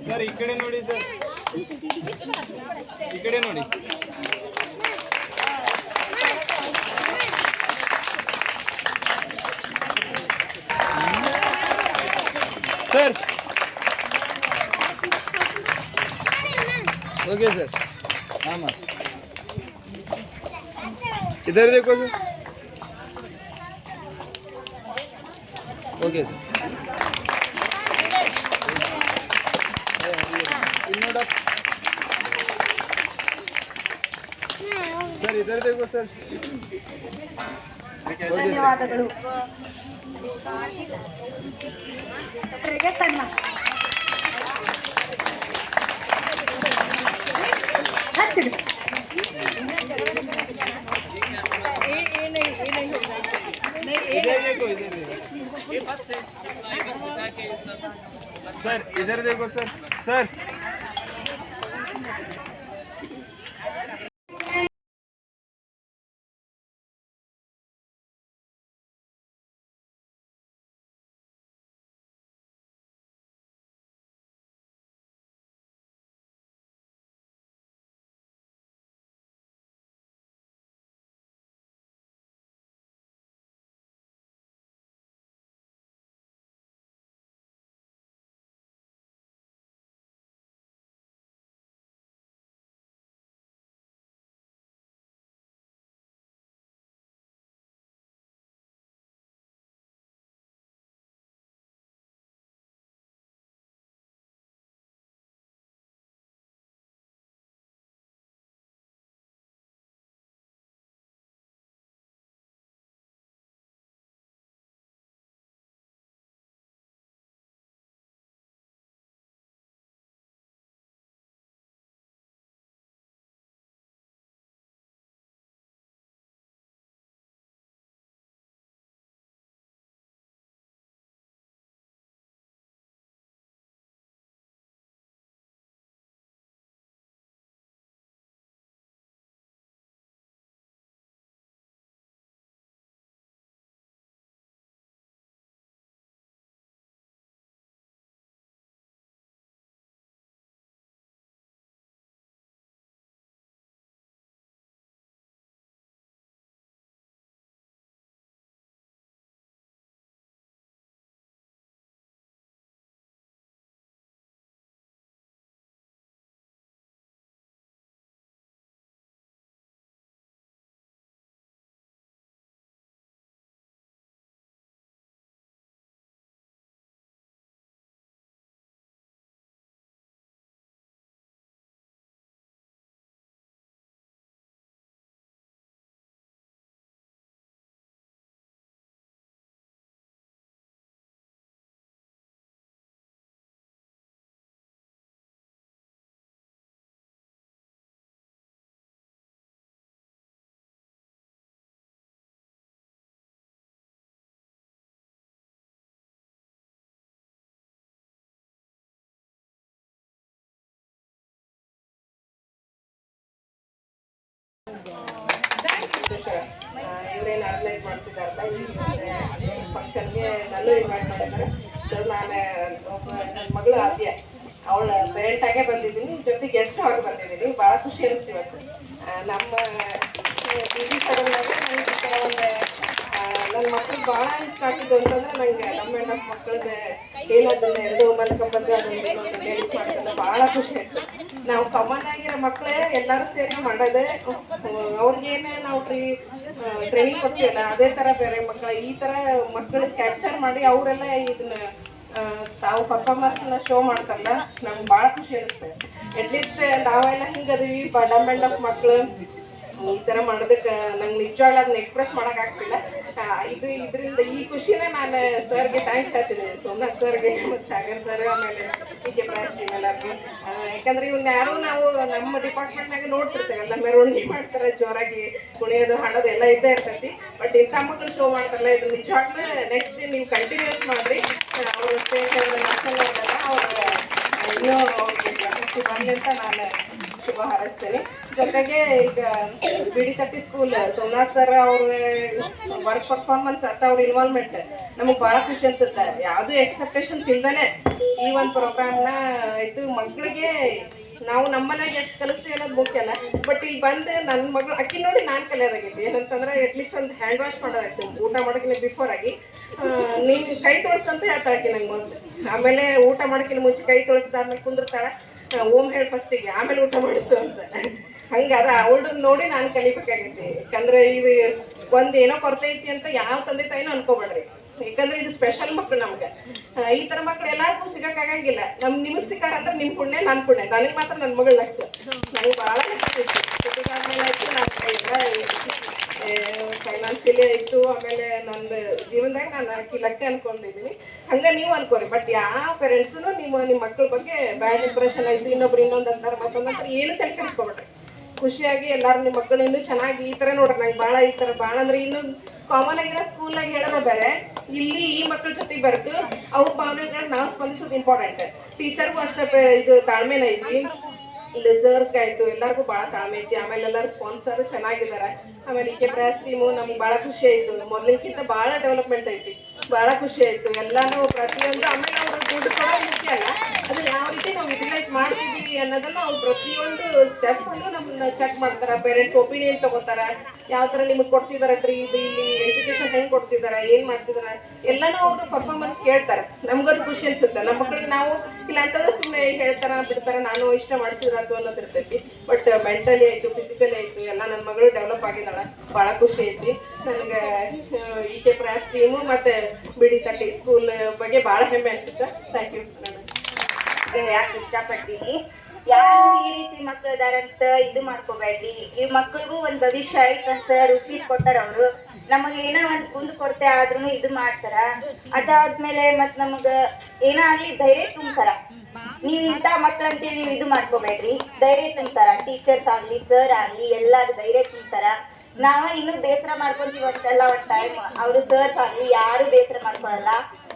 Sir ಈ ಕಡೆ ನೋಡಿ sir, ಈ ಕಡೆ ನೋಡಿ. Sir okay sir, हाँ ma'am, इधर देखो sir. Okay sir. Sir इधर देखो सर. ಧನ್ಯವಾದಗಳು. ಡಾಕ್ಟರ್ಗೆ ಸನ್ಮಾನ. ಹತ್ತಿರ. इधर देखो, इधर देखो सर, इधर देखो सर. सर ಇವರೇನು ಆರ್ಗನೈಸ್ ಮಾಡ್ತಿದ್ದಾರೆ ಈ ಫಂಕ್ಷನ್ಗೆ ನನ್ನೂ ಇನ್ವೈಟ್ ಮಾಡಿದ್ದಾರೆ. ಸೊ ನಾನು ಒಬ್ಬ ನನ್ನ ಮಗಳು ಆದ್ಯ ಅವಳ ಪೇರೆಂಟಾಗೇ ಬಂದಿದ್ದೀನಿ, ಜೊತೆ ಗೆಸ್ಟ್ ಆಗಿ ಬಂದಿದ್ದೀನಿ. ಭಾಳ ಖುಷಿ ಅನಿಸ್ತು ಇವತ್ತು. ನಮ್ಮ ಟಿ ಸಡನ್ನಾಗಿ ನನಗೆ ಈ ಥರ ಒಂದು ನನ್ನ ಮಕ್ಳಿಗೆ ಭಾಳ ಇಷ್ಟ ಆಗ್ತಿದ್ದು ಅಂತಂದ್ರೆ ನಂಗೆ ನಮ್ಮ ಹೆಣ್ಣು ಮಕ್ಕಳದ್ದು ಏನದನ್ನ ಎರಡು ಮಲ್ಕೊಂಡ್ಬಂದು ಅದನ್ನು ಡ್ಯಾನ್ಸ್ ಮಾಡ್ತಾರೆ, ಭಾಳ ಖುಷಿ ಆಯ್ತು. ನಾವು ಕಾಮನ್ ಆಗಿರೋ ಮಕ್ಕಳೇ ಎಲ್ಲರೂ ಸೇರಿ ಮಾಡೋದೇ, ಅವ್ರಿಗೇನೆ ನಾವು ಟ್ರೈನಿಂಗ್ ಕೊಡ್ತೀವಲ್ಲ ಅದೇ ಥರ ಬೇರೆ ಮಕ್ಕಳು ಈ ಥರ ಮಕ್ಕಳಿಗೆ ಕ್ಯಾಪ್ಚರ್ ಮಾಡಿ ಅವರೆಲ್ಲ ಇದನ್ನ ತಾವು ಪರ್ಫಾರ್ಮೆನ್ಸ್ನ ಶೋ ಮಾಡ್ತಾರಲ್ಲ, ನಮ್ಗೆ ಭಾಳ ಖುಷಿ ಅನಿಸ್ತದೆ. ಅಟ್ಲೀಸ್ಟ್ ನಾವೆಲ್ಲ ಹಿಂಗದೀವಿ ಡಮ್ ಆ್ಯಂಡ್ ಡಫ್ ಮಕ್ಕಳು ಈ ಥರ ಮಾಡೋದಕ್ಕೆ ನಂಗೆ ನಿಜವಾಗ್ಲೂ ಅದನ್ನ ಎಕ್ಸ್ಪ್ರೆಸ್ ಮಾಡೋಕ್ಕಾಗ್ತಿಲ್ಲ. ಇದರಿಂದ ಈ ಖುಷಿನ ನಾನು ಸರ್ಗೆ ಥ್ಯಾಂಕ್ಸ್ ಹೇಳ್ತೀನಿ, ಸೋಮನಾಥ್ ಸರ್ಗೆ ಮತ್ತು ಸಾಗರ್ ಸರ್, ಆಮೇಲೆ ಹೀಗೆ ಪ್ರಾಸ್ ಟೀಮ್ ಎಲ್ಲರಿಗೂ. ಯಾಕಂದ್ರೆ ಇವನ್ನ ಯಾರು ನಾವು ನಮ್ಮ ಡಿಪಾರ್ಟ್ಮೆಂಟ್ನಾಗ ನೋಡ್ತಿರ್ತೇವೆ, ಎಲ್ಲ ಮೆರವಣಿಗೆ ಮಾಡ್ತಾರೆ, ಜೋರಾಗಿ ಕುಣಿಯೋದು ಹಾಡೋದು ಎಲ್ಲ ಇದ್ದೇ ಇರ್ತೈತಿ. ಬಟ್ ಇಂಥ ಮಕ್ಕಳು ಶೋ ಮಾಡ್ತಾರಲ್ಲ, ಇದು ನಿಜವಾಗ್ಲೂ ನೆಕ್ಸ್ಟ್ ನೀವು ಕಂಟಿನ್ಯೂಸ್ ಮಾಡಿರಿ. ಅವರು ಸ್ಟೇಜ್ ನ್ಯಾಷನಲ್ ಲೆವೆಲ್ ಅವ್ರು ಇನ್ನೂ ಅವ್ರಿಗೆ ಪ್ರಶಸ್ತಿ ಬರಲಿ ಅಂತ ನಾನು ಶುಭ ಹಾರೈಸ್ತೇನೆ. ಜೊತೆಗೆ ಈಗ ಬಿಡಿ ತಟ್ಟಿ ಸ್ಕೂಲ್ ಸೋಮನಾಥ್ ಸರ್ ಅವ್ರ ವರ್ಕ್ ಪರ್ಫಾರ್ಮೆನ್ಸ್ ಅಥವಾ ಅವ್ರ ಇನ್ವಾಲ್ವ್ಮೆಂಟ್ ನಮಗೆ ಭಾಳ ಖುಷಿ ಅನ್ಸುತ್ತೆ. ಯಾವುದೂ ಎಕ್ಸೆಪ್ಟೇಷನ್ಸ್ ಇಲ್ದೇ ಈ ಒಂದು ಪ್ರೋಗ್ರಾಮ್ನ ಆಯಿತು. ಮಕ್ಕಳಿಗೆ ನಾವು ನಮ್ಮನೆಗೆ ಎಷ್ಟು ಕಲಿಸ್ತೀವಿ ಅನ್ನೋದು ಮುಖ್ಯ ಅಲ್ಲ, ಬಟ್ ಇಲ್ಲಿ ಬಂದು ನನ್ನ ಮಗಳು ಅಕ್ಕಿ ನೋಡಿ ನಾನು ಕಲಿಯೋದಾಗಿತ್ತು. ಏನಂತಂದ್ರೆ ಅಟ್ಲೀಸ್ಟ್ ಒಂದು ಹ್ಯಾಂಡ್ ವಾಶ್ ಮಾಡೋದಾಯ್ತು ಊಟ ಮಾಡೋಕ್ಕಿಂತ ಬಿಫೋರ್ ಆಗಿ. ನೀನು ಕೈ ತೊಳಸಂತ ಹೇಳ್ತಾಳೆ ಆಕಿ ನಂಗೆ ಮೊದಲು. ಆಮೇಲೆ ಊಟ ಮಾಡೋಕ್ಕಿಂತ ಮುಂಚೆ ಕೈ ತೊಳಸ್ದಾದ್ಮೇಲೆ ಕುಂದಿರ್ತಾಳೆ, ಓಮ್ ಹೇಳಿ ಫಸ್ಟಿಗೆ, ಆಮೇಲೆ ಊಟ ಮಾಡಿಸು ಅಂತ. ಹಂಗಾದ್ರೆ ಅವಳು ನೋಡಿ ನಾನು ಕಲಿಬೇಕಾಗೈತಿ. ಯಾಕಂದ್ರೆ ಇದು ಒಂದು ಏನೋ ಕೊರತೆ ಐತಿ ಅಂತ ಯಾವ ತಂದೆ ತಾಯಿನೂ ಅನ್ಕೋಬೇಡ್ರಿ. ಯಾಕಂದ್ರೆ ಇದು ಸ್ಪೆಷಲ್ ಮಕ್ಕಳು ನಮ್ಗೆ. ಈ ಥರ ಮಕ್ಳು ಎಲ್ಲರಿಗೂ ಸಿಗೋಕ್ಕಾಗಂಗಿಲ್ಲ. ನಿಮಗೆ ಸಿಕ್ಕಾರ ಅಂದ್ರೆ ನಿಮ್ಮ ಪುಣ್ಯ ನನ್ನ ಪುಣ್ಯ. ನನಗೆ ಮಾತ್ರ ನನ್ನ ಮಗಳು ಆಗ್ತದೆ. ನಂಗೆ ಭಾಳ ಜೊತೆಗಾದ್ಮೇಲೆ ಆಯಿತು, ನಾನು ಎಲ್ಲ ಫೈನಾನ್ಷಿಯಲಿ ಆಯಿತು. ಆಮೇಲೆ ನಂದು ಜೀವನದಾಗ ನಾನು ಲಕ್ಕೆ ಅನ್ಕೊಂಡಿದ್ದೀನಿ. ಹಂಗೆ ನೀವು ಅನ್ಕೋರಿ. ಬಟ್ ಯಾವ ಪೇರೆಂಟ್ಸೂ ನಿಮ್ಮ ಮಕ್ಕಳ ಬಗ್ಗೆ ಬ್ಯಾಡ್ ಇಂಪ್ರೆಷನ್ ಆಯಿತು, ಇನ್ನೊಬ್ರು ಇನ್ನೊಂದು ಅಂತಾರೆ ಮತ್ತೊಂದಂತಾರೆ ಏನು ತಲೆ ಕೆಡಿಸ್ಕೊಬೇಡ್ರಿ. ಖುಷಿಯಾಗಿ ಎಲ್ಲರೂ ನಿಮ್ಮ ಮಕ್ಕಳು ಇನ್ನೂ ಚೆನ್ನಾಗಿ ಈ ಥರ ನೋಡ್ರಿ. ನಂಗೆ ಭಾಳ ಈ ಥರ ಭಾಳ ಅಂದ್ರೆ ಇನ್ನೂ ಕಾಮನ್ ಆಗಿರೋ ಸ್ಕೂಲಾಗಿ ಹೇಳೋದ ಬೇರೆ, ಇಲ್ಲಿ ಈ ಮಕ್ಕಳ ಜೊತೆಗೆ ಬರೆದು ಅವ್ರ ಭಾವನೆಗಳನ್ನ ನಾವು ಸ್ಪಂದಿಸೋದು ಇಂಪಾರ್ಟೆಂಟ್. ಟೀಚರ್ಗೂ ಅಷ್ಟೇ ಇದು ತಾಳ್ಮೆನ ಐತಿ. ಇಲ್ಲಿ ಸರ್ಸ್ಗಾಯ್ತು ಎಲ್ಲರಿಗೂ ಭಾಳ ತಾಳ್ಮೆ ಐತಿ. ಆಮೇಲೆ ಎಲ್ಲರೂ ಸ್ಪಾನ್ಸರ್ ಚೆನ್ನಾಗಿದ್ದಾರೆ. ಆಮೇಲೆ ಈಕೆ ಬ್ರಾಸ್ ಟೀಮು ನಮ್ಗೆ ಭಾಳ ಖುಷಿ ಆಯಿತು. ಮೊದಲಿನಕ್ಕಿಂತ ಭಾಳ ಡೆವಲಪ್ಮೆಂಟ್ ಐತಿ, ಭಾಳ ಖುಷಿ ಆಯಿತು. ಎಲ್ಲನೂ ಪ್ರತಿಯೊಂದು ಆಮೇಲೆ ಅವರು ದುಡ್ಡು ಕೊಡೋದು ಮುಖ್ಯ ಅಲ್ಲ, ಅದನ್ನು ಯಾವ ರೀತಿ ನಾವು ಯುಟಿಲೈಸ್ ಮಾಡ್ತಿದ್ದೀವಿ ಅನ್ನೋದನ್ನು ಅವ್ರು ಪ್ರತಿಯೊಂದು ಸ್ಟೆಪ್ಪನ್ನು ನಮ್ಮನ್ನ ಚೆಕ್ ಮಾಡ್ತಾರೆ. ಪೇರೆಂಟ್ಸ್ ಒಪಿನಿಯನ್ ತೊಗೋತಾರೆ, ಯಾವ ಥರ ನಿಮಗೆ ಕೊಡ್ತಿದ್ದಾರೆ ಇದು ಇಲ್ಲಿ ಎಜುಕೇಷನ್ ಹೆಂಗೆ ಕೊಡ್ತಿದ್ದಾರೆ, ಏನು ಮಾಡ್ತಿದ್ದಾರೆ, ಎಲ್ಲನೂ ಅವರು ಪರ್ಫಾರ್ಮೆನ್ಸ್ ಕೇಳ್ತಾರೆ. ನಮ್ಗದು ಖುಷಿ ಅನಿಸುತ್ತೆ. ನಮ್ಮ ಮಕ್ಕಳಿಗೆ ನಾವು ಇಲ್ಲ ಅಂತಂದ್ರೆ ಸುಮ್ಮನೆ ಬಿಡ್ತಾರೆ ನಾನು ಇಷ್ಟ ಮಾಡಿಸಿದ್ರಾತು ಅನ್ನೋದು ಇರ್ತೈತಿ. ಬಟ್ ಮೆಂಟಲಿ ಆಯಿತು, ಫಿಸಿಕಲಿ ಆಯಿತು, ಎಲ್ಲ ನನ್ನ ಮಗಳು ಡೆವಲಪ್ ಆಗಿದ್ದಾಳೆ. ಭಾಳ ಖುಷಿ ಐತಿ ನನಗೆ. ಈಕೆ ಪ್ರಾಸ್ ಟೀಮು ಮತ್ತು ಬಿಡಿ ತಟ್ಟಿ ಸ್ಕೂಲ್ ಬಗ್ಗೆ ಭಾಳ ಹೆಮ್ಮೆ ಅನಿಸುತ್ತೆ. Thank you. ಯಾಕೆ ಇಷ್ಟಪಡ್ತೀನಿ, ಯಾರು ಈ ರೀತಿ ಮಕ್ಳು ಇದಾರಂತ ಇದು ಮಾಡ್ಕೋಬೇಡ್ರಿ. ಈ ಮಕ್ಳಿಗೂ ಒಂದು ಭವಿಷ್ಯ ಐತಂತ ರೂಪಿಸ್ಕೊಟ್ಟಾರ ಅವರು. ನಮಗೆ ಏನೋ ಒಂದು ಕುಂದು ಕೊರತೆ ಆದ್ರೂ ಇದು ಮಾಡ್ತಾರ. ಅದಾದ್ಮೇಲೆ ಮತ್ತು ನಮಗೆ ಏನೋ ಆಗಲಿ ಧೈರ್ಯ ತುಂಬ್ತಾರ. ನೀವು ಇಂಥ ಮಕ್ಳಂತೇಳಿ ನೀವು ಇದು ಮಾಡ್ಕೋಬೇಡ್ರಿ, ಧೈರ್ಯ ತುಂಬ್ತಾರ. ಟೀಚರ್ಸ್ ಆಗಲಿ ಸರ್ ಆಗಲಿ ಎಲ್ಲರೂ ಧೈರ್ಯ ತುಂಬ್ತಾರ. ನಾವ ಇನ್ನೂ ಬೇಸರ ಮಾಡ್ಕೊಂತೀವಿ ಅಷ್ಟೆಲ್ಲ ಒಂದು ಟೈಮ್. ಅವರು ಸರ್ಸ್ ಆಗಲಿ ಯಾರು ಬೇಸರ ಮಾಡ್ಕೊಳಲ್ಲ.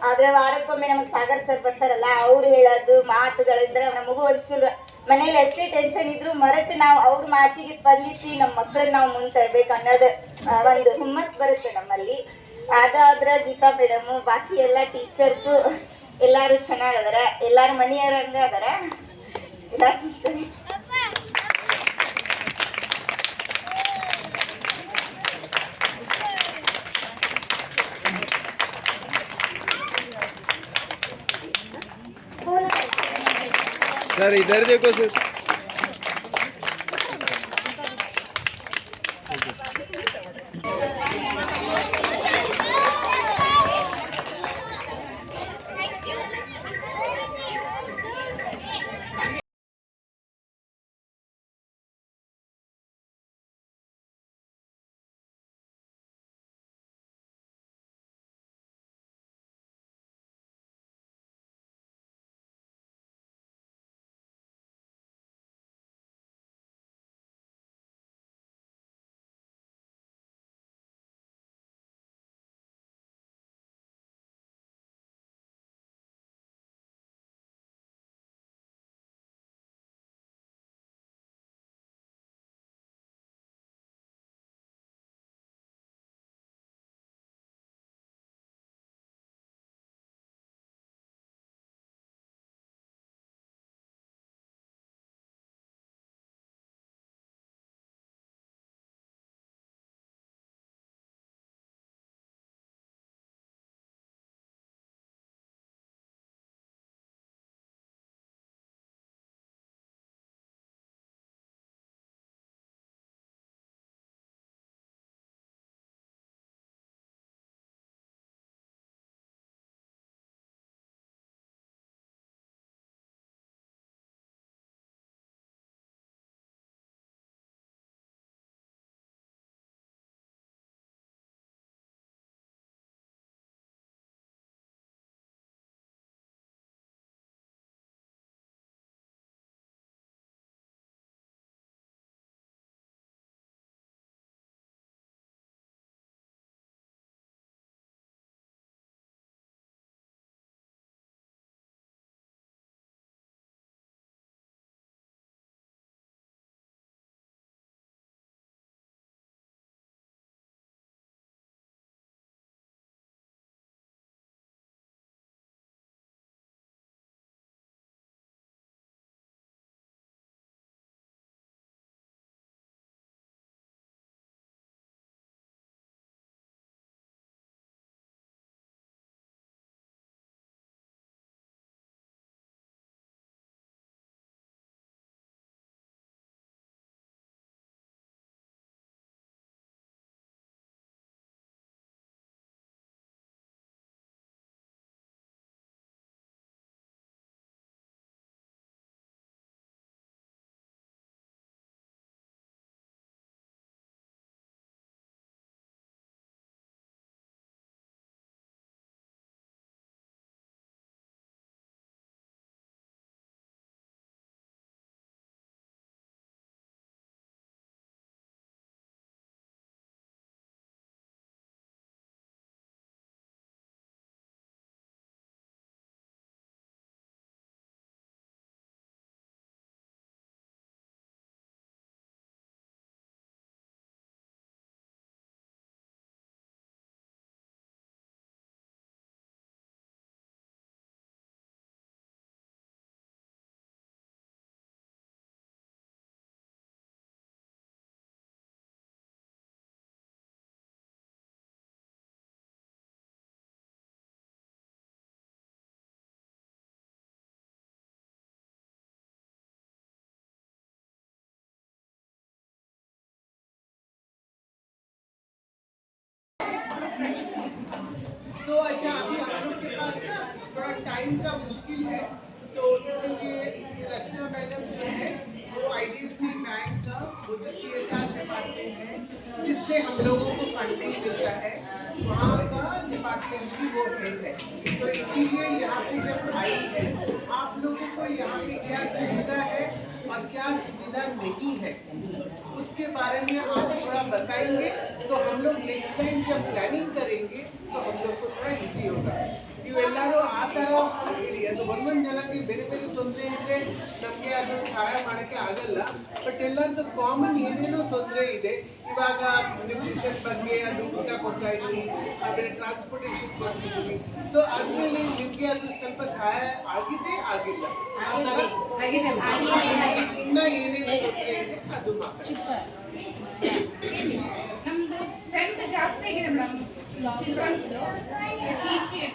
ಆದರೆ ವಾರಕ್ಕೊಮ್ಮೆ ನಮಗೆ ಸಾಗರ್ ಸರ್ ಬರ್ತಾರಲ್ಲ, ಅವ್ರು ಹೇಳೋದು ಮಾತುಗಳಿಂದ್ರೆ ನಮಗೂ ಒಂಚೂರು ಮನೇಲಿ ಎಷ್ಟೇ ಟೆನ್ಷನ್ ಇದ್ರು ಮರೆತು ನಾವು ಅವ್ರ ಮಾತಿಗೆ ಸ್ಪಂದಿಸಿ ನಮ್ಮ ಮಕ್ಕಳನ್ನ ನಾವು ಮುಂದೆ ತರಬೇಕು ಅನ್ನೋದು ಒಂದು ಹುಮ್ಮಸ್ ಬರುತ್ತೆ ನಮ್ಮಲ್ಲಿ. ಅದಾದ್ರೆ ಗೀತಾ ಮೇಡಮು, ಬಾಕಿ ಎಲ್ಲ ಟೀಚರ್ಸು ಎಲ್ಲರೂ ಚೆನ್ನಾಗದಾರ. ಎಲ್ಲರೂ ಮನೆಯವರಂಗ ಅದಾರ. ಎಲ್ಲರೂ ಇಷ್ಟ. सर इधर देखो सर। तो अच्छा अभी हम लोग के पास ना थोड़ा टाइम का मुश्किल है, तो इसीलिए रचना मैडम जो है वो IDFC बैंक का वो जो CSR डिपार्टमेंट है जिससे हम लोगों को फंडिंग मिलता है, वहाँ का डिपार्टमेंट की वो हेड है। तो इसीलिए यहाँ पे जब आई है, आप लोगों को यहाँ पे क्या सुविधा है और क्या सुविधा नहीं है उसके बारे में आप थोड़ा बताएंगे, तो हम लोग नेक्स्ट टाइम जब प्लानिंग करेंगे तो हम लोग को थोड़ा ಈಸಿ होगा। ನೀವೆಲ್ಲರೂ ಆ ಥರ ಹೇಳಿ, ಅದು ಒಂದೊಂದು ಜನಕ್ಕೆ ಬೇರೆ ಬೇರೆ ತೊಂದರೆ ಇದ್ರೆ ನಮಗೆ ಅದು ಸಹಾಯ ಮಾಡೋಕ್ಕೆ ಆಗಲ್ಲ, ಬಟ್ ಎಲ್ಲರದ್ದು ಕಾಮನ್ ಏನೇನೋ ತೊಂದರೆ ಇದೆ. ಇವಾಗ ನ್ಯೂಟ್ರಿಷನ್ ಬಗ್ಗೆ ಅದು ಊಟ ಕೊಡ್ತಾ ಇದ್ವಿ, ಆಮೇಲೆ ಟ್ರಾನ್ಸ್ಪೋರ್ಟೇಷನ್ ಕೊಡ್ತಿದ್ವಿ, ಸೊ ಆದ್ಮೇಲೆ ನಿಮಗೆ ಅದು ಸ್ವಲ್ಪ ಸಹಾಯ ಆಗಿದೆ ಆಗಿಲ್ಲ ಆ ಥರ ಇನ್ನ ಏನೇನು ತೊಂದರೆ ಇದೆ ಅದು ಮಾತಾಡಿ. ನಮ್ದು ಸ್ಟ್ರೆಂತ್ ಜಾಸ್ತಿ ಆಗಿದೆ ಮೇಡಮ್, ಚಿಲ್ಡ್ರನ್ಸ್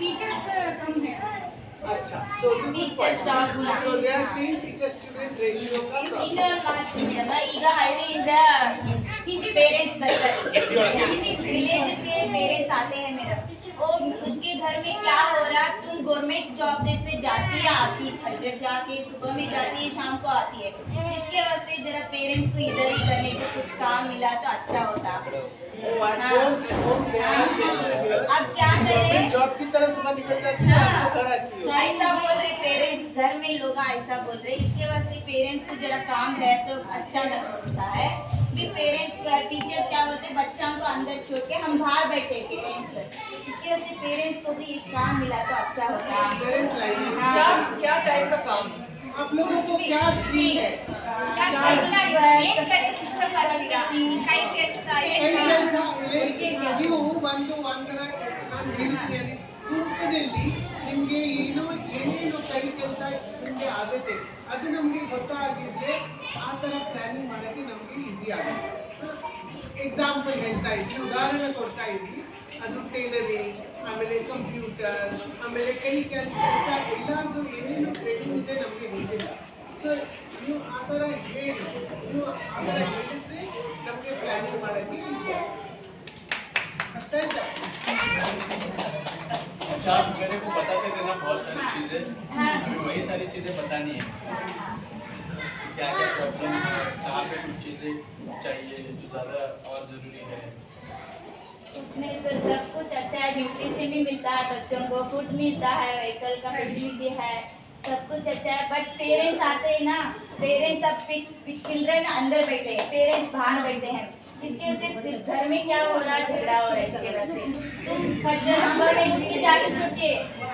ಟೀಚರ್ಸ್ ಕಮ್ಮಿ. अच्छा, so good point. So they are saying teacher-student ratio का problem. ಈಗ ಹಳ್ಳಿಯಿಂದ पेरेंट्स ಬರ್ತಾರೆ, विलेज से पेरेंट्स आते हैं मेरा, वो उसके घर में क्या हो रहा, तुम गवर्नमेंट जॉब जैसे जाती है आती है, घर जाके सुबह में जाती है शाम को आती है, इसके वास्ते जरा पेरेंट्स को इधर ही करने को कुछ काम मिला तो अच्छा होता। अब क्या करें, जॉब की तरह सुबह निकल जाती है, आपको घर आती हो। ऐसा बोल रहे पेरेंट्स, घर में लोग ऐसा बोल रहे, इसके वास्ते पेरेंट्स को जरा काम है तो अच्छा लगता है। भी पेरेंट्स टीचर क्या बोलते बच्चों को अंदर छोड़ के हम बाहर बैठे पेरेंट्स, इसके वजह से पेरेंट्स को भी एक काम मिला तो अच्छा होता है। पेरेंट लाइन क्या टाइप का काम? आप लोगों को क्या स्किल है? ಕೈ ಕೆಲಸ ನೀವು ಒಂದು ಒಂದರ ನಾನು ಹೇಳ್ತೀನಿ ಗುಂಪಿನಲ್ಲಿ ನಿಮಗೆ ಏನೇನು ಕೈ ಕೆಲಸ ನಿಮಗೆ ಆಗುತ್ತೆ ಅದು ನಮಗೆ ಗೊತ್ತಾಗಿದ್ರೆ ಆ ಥರ ಪ್ಲಾನಿಂಗ್ ಮಾಡೋಕ್ಕೆ ನಮಗೆ ಈಸಿ ಆಗುತ್ತೆ. ಎಕ್ಸಾಂಪಲ್ ಹೇಳ್ತಾ ಇದ್ವಿ, ಉದಾಹರಣೆ ಕೊಡ್ತಾ ಇದ್ವಿ, ಅದು ಟೈಲರಿಂಗ್, ಆಮೇಲೆ ಕಂಪ್ಯೂಟರ್, ಆಮೇಲೆ ಕೈ ಕೆಲಸ ಎಲ್ಲರದ್ದು ಏನೇನು ಟ್ರೇನಿಂಗ್ ಇದೆ ನಮಗೆ ಗೊತ್ತಿಲ್ಲ. ಸೊ ನೀವು ಆ ಥರ ಹೇಳಿ, ನೀವು ಆ ಥರ ಹೇಳಿದ್ರೆ ನಮಗೆ ಪ್ಲಾನಿಂಗ್ ಮಾಡೋಕ್ಕೆ ಈಸಿ ಆಗುತ್ತೆ. ಅರ್ಥ ಆಯ್ತಾ? अच्छा, आप मेरे को बताते देना बहुत सारी चीज़ें, हमें वही सारी चीज़ें बतानी है, क्या क्या प्रॉब्लम है, कहाँ पे कुछ चीज़ें चाहिए जो ज़्यादा और ज़रूरी है। कुछ नहीं सर, सब कुछ अच्छा है, न्यूट्रिशन भी मिलता है बच्चों को, फूड मिलता है, व्हीकल का फैसिलिटी है, सब कुछ अच्छा है। बट पेरेंट्स आते हैं ना, पेरेंट्स अब चिल्ड्रन अंदर बैठे हैं, पेरेंट्स बाहर बैठे हैं, इसके वजह से घर में क्या हो रहा है, झगड़ा हो रहा है। इसके वजह से तुम सुबह में ड्यूटी जाके छुट्टी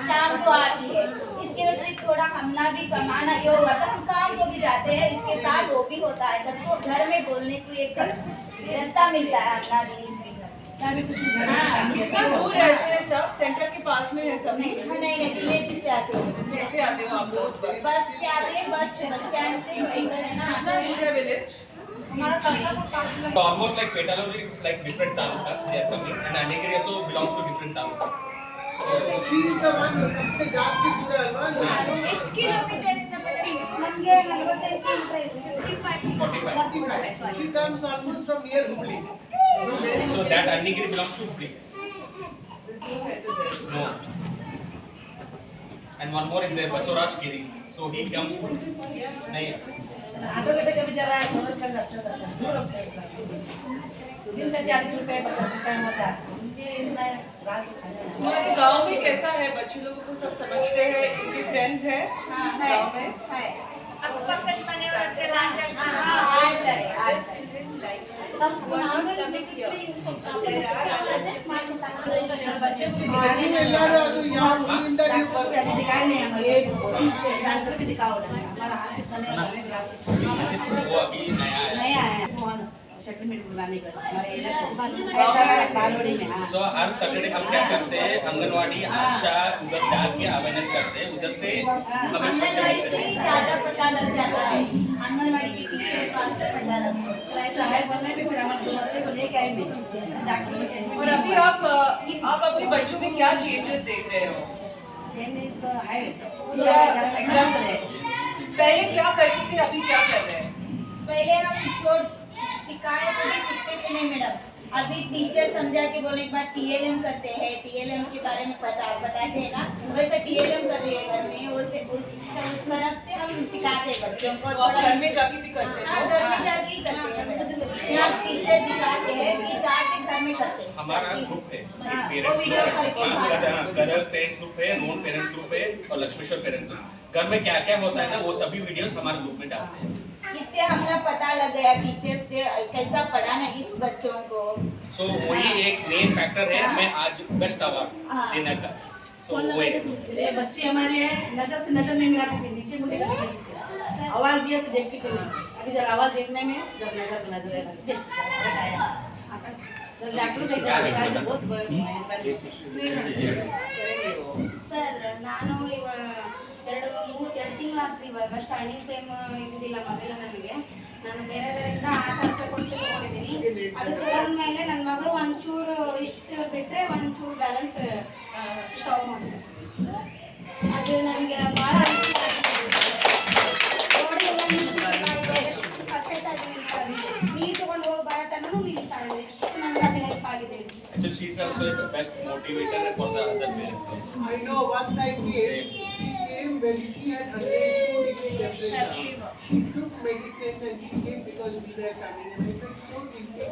शाम को आती है, इसके वजह से थोड़ा हमना भी कमाना ये होगा तो हम काम को भी जाते हैं, इसके साथ वो भी होता है तो घर में बोलने को एक रास्ता मिलता है हमना भी। कितना दूर रहते हैं सब? सेंटर के पास में है सब? नहीं विलेज से आते हैं। कैसे आते हो आप लोग? बस से आते हैं, बस स्टैंड से व्हीकल है ना, कितना दूर है विलेज? हमारा कलसापुर पास में। So almost like Petalur is like different taluka they are coming, and Anigiri also belongs to different taluka. She is the one who सबसे जास्ती दूर है अल्वा। ಎಷ್ಟು ಕಿಲೋಮೀಟರ್ ಇಂದ ಬನ್ನಿ? ನಮಗೆ 45 ಕಿಲೋಮೀಟರ್ ಇದೆ. 45. She comes almost from near Hubli. So that Anigiri belongs to Hubli. No. And one more is there, Basoraj Giri. So he comes from. नहीं. ऑटो के कभी जरा सौलत कर अच्छा था सर, दूर होता है दिन का 40 रुपए 50 रुपए होता है। हमारे गांव में कैसा है, बच्चे लोगों को सब समझते हैं, इनके फ्रेंड्स हैं गांव में? है ಅಕ್ಕಪಕ್ಕದ ಮನೆಯವರೆಲ್ಲ ನೀವು ಎಲ್ಲರೂ ಅದು ಯಾವ ಊರಿಂದ ನೀವು वो अभी नया है. So हर सैटरडे हम क्या करते हैं, आंगनवाड़ी आशा उधर जाके अवेयरनेस करते हैं, उधर से हमें आंगनवाड़ी से ही ज़्यादा पता लग जाता है, आंगनवाड़ी के टीचर को अच्छा पता लगता है। ऐसा है बनने में फिर हमारे 2 बच्चे को लेके आएंगे डॉक्टर को। और अभी आप अपने बच्चों में क्या चेंजेस देख रहे हो? पहले क्या करते थे, अभी क्या कर रहे हैं? पहले हम सिखाए तो भी सीखते थे नहीं मैडम, अभी टीचर समझा के बोलने के बाद TLM करते हैं, TLM के बारे में बताते हैं ना, वैसे TLM कर रही है घर में, उस तरफ से हम सिखाते हैं बच्चों को। घर में जाके भी करते हैं, घर में जाके ही करते हैं। यहाँ टीचर दिखाते हैं कि जाके घर में करते हैं। हमारा ग्रुप है, हाँ, पेरेंट्स वो वीडियो करके गदर पेरेंट्स ग्रुप है, रोहन पेरेंट्स ग्रुप है और लक्ष्मेश्वर पेरेंट्स ग्रुप। घर में क्या क्या होता है ना, वो सभी वीडियोस हमारे ग्रुप में डालते हैं। इससे हमें पता लग गया टीचर से कैसा पढ़ाना इस बच्चों को। सो वही एक मेन फैक्टर है मैं आज बेस्ट अवार्ड हाँ। देने का। सो वो ये बच्चे हमारे हैं, नजर से नजर नहीं मिलाते थे, नीचे मुड़े आवाज दिया तो देखते थे नहीं। अभी जरा आवाज देखने में जब नजर तो नजर है डॉक्टर बहुत ಸರ್ ನಾನು ಇವಾಗ 2 ತಿಂಗಳಾಗ್ತದೆ ಇವಾಗ ಸ್ಟಾರ್ಟಿಂಗ್ ಫ್ರೇಮ್ ಇದ್ದಿಲ್ಲ ಮೊದಲು ನನಗೆ ನಾನು ಬೇರೆದರಿಂದ 6,000 ರೂಪಾಯಿ ಕೊಟ್ಟು ತೊಗೊಂಡಿದ್ದೀನಿ ಅದು ತೊಗೊಂಡ್ಮೇಲೆ ನನ್ನ ಮಗಳು ಒಂಚೂರು ಇಷ್ಟು ಬಿಟ್ಟರೆ ಒಂಚೂರು ಬ್ಯಾಲೆನ್ಸ್ ಸ್ಟಾಪ್ ಮಾಡಿದೆ ಅದು ನನಗೆ ಭಾಳ ಪರ್ಫೆಕ್ಟ್ ಆಗಿ ನೀರು ತೊಗೊಂಡು ಹೋಗಿ ಬರತನೂ ನಿಲ್ತಾಳೆ ಎಷ್ಟು ನನಗೆ ಅದು ಹೆಲ್ಪ್ ಆಗಿದೆ. actually she is also the best motivator for the other parents also. I know once I came, she came when she had 102 degree temperature. She took medicine and she came because we were coming and I felt so guilty.